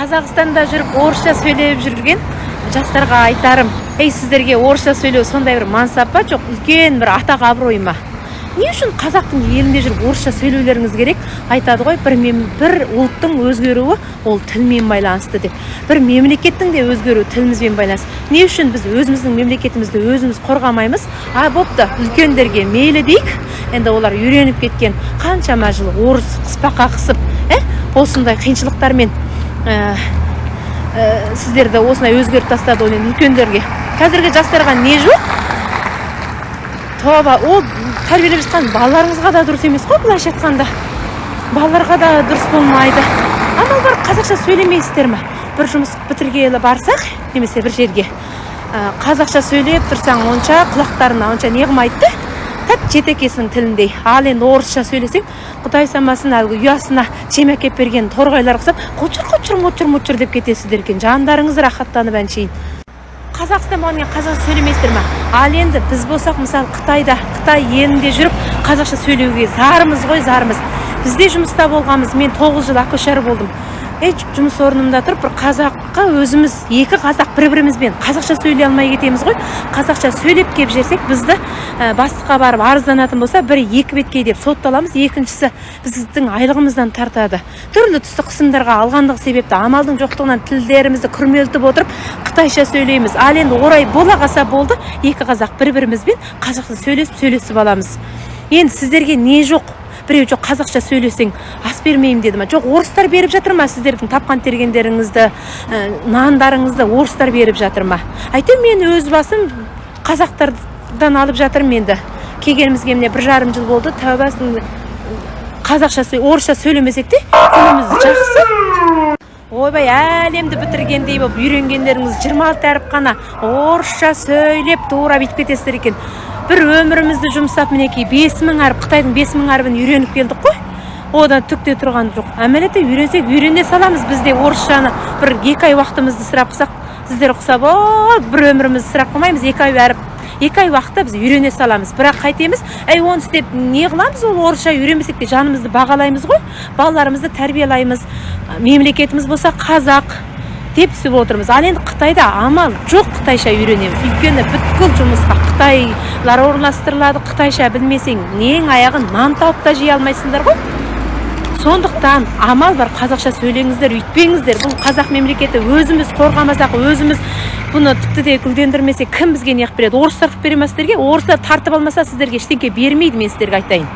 Қазақстанда жүріп орысша сөйлеп жүрген жастарға айтарым, сіздерге орысша сөйлеу сондай бір мансап па, жоқ үлкен бір атақ абырой ма? Не үшін қазақтың елінде жүріп орысша сөйлеулеріңіз керек? Айтады ғой, бір ұлттың өзгеруі ол тілмен байланысты деп. Бір мемлекеттің де өзгеруі тілімізбен байланысты. Не үшін біз өзіміздің мемлекетімізді өзіміз қорғамаймыз? Бопты, үлкендерге мейлі дейік. Енді олар үйреніп кеткен қаншама жыл орыс қыспаққа қысып, осындай қиыншылықтармен сіздерді осындай өзгеріп тастады. Ол үлкендерге. Қазіргі жастарға не жоқ? Тоба, ол тәрбиелеп жатқан балаларыңызға да дұрыс емес қой, былайша айтқанда. Балаларға да дұрыс болмайды. Амал бар, қазақша сөйлемейсіздер ме? Бір жұмыс бітіргелі барсақ, немесе бір жерге қазақша сөйлеп тұрсаң, онша құлақтарына онша не қылмайды, тап жетекесінің тіліндей. Ал енді орысша сөйлесең, Құдай самасын әлгі ұясына жем әкеп берген торғайлар құсап, қочыр деп кетесіздер екен. Жандарыңыз рахаттанып әншейін. Қазақстан болғаннан қазақша сөйлемейсіздер ме? Ал енді біз болсақ, мысалы Қытай елінде жүріп қазақша сөйлеуге зарымыз ғой, зарымыз. Бізде жұмыста болғанбыз, мен 9 жыл акушер болдым. Жұмыс орнымда тұрып, бір қазаққа өзіміз, екі қазақ бір-бірімізбен қазақша сөйлей алмай кетеміз ғой. Қазақша сөйлеп кеп жерсек, бізді бастыққа барып арызданатын болса, бірі 2 бетке деп сотталамыз, екіншісі біздің айлығымыздан тартады. Түрлі түсті қысымдарға алғандық себепті амалдың жоқтығынан тілдерімізді күрмелтіп отырып, қытайша сөйлейміз. Ал енді орай бола қалса болды, екі қазақ бір-бірімізбен қазақша сөйлесіп аламыз. Енді сіздерге не жоқ? Біреу жоқ, қазақша сөйлесең ас бермеймін деді ма? Жоқ, орыстар беріп жатыр ма? Сіздердің тапқан тергендеріңізді, нандарыңызды орыстар беріп жатыр ма? Айтам, мен өз басым қазақтардан алып жатырмын енді. Келгенімізге міне 1,5 жыл болды. Тәубасын орысша сөйлемесек те, тіліміз жақсы. Ойбай, әлемді бітіргендей болып үйренгендеріңіз 26 әріп қана орысша сөйлеп тура бүйтіп кетесіздер екен. Бір өмірімізді жұмсап мінекей 5000 әріп, Қытайдың 5000 әрібін үйреніп келдік қой. Одан түкте тұрған жоқ. Әмелетте үйренсек, үйрене саламыз. Бізде орысшаны бір 2 ай уақытымызды сұрап қысақ, сіздер құсап, бір өмірімізді сұрап қылмаймыз, 2 ай әріп. 2 ай уақытта біз үйрене саламыз. Бірақ қайтеміз, оны істеп не қыламыз? Ол орысша үйренбесек те жанымызды бағалаймыз ғой. Балаларымызды тәрбиелаймыз. Мемлекетіміз болса қазақ деп түсіп отырмыз. Ал енді Қытайда амал жоқ, қытайша үйренеміз. Өйткені бүткіл жұмысқа қытайлар орналастырылады. Қытайша білмесең, нең аяғын нан тауып та жей алмайсыңдар ғой. Сондықтан амал бар, қазақша сөйлеңіздер, үйтпеңіздер. Бұл қазақ мемлекеті өзіміз қорғамасақ, өзіміз бұны тіпті де гүлдендірмесек, кім бізге не қылып береді? Орыстар қылып бере ме сіздерге? Орыстар тартып алмаса, сіздерге ештеңке бермейді, мен сіздерге айтайын.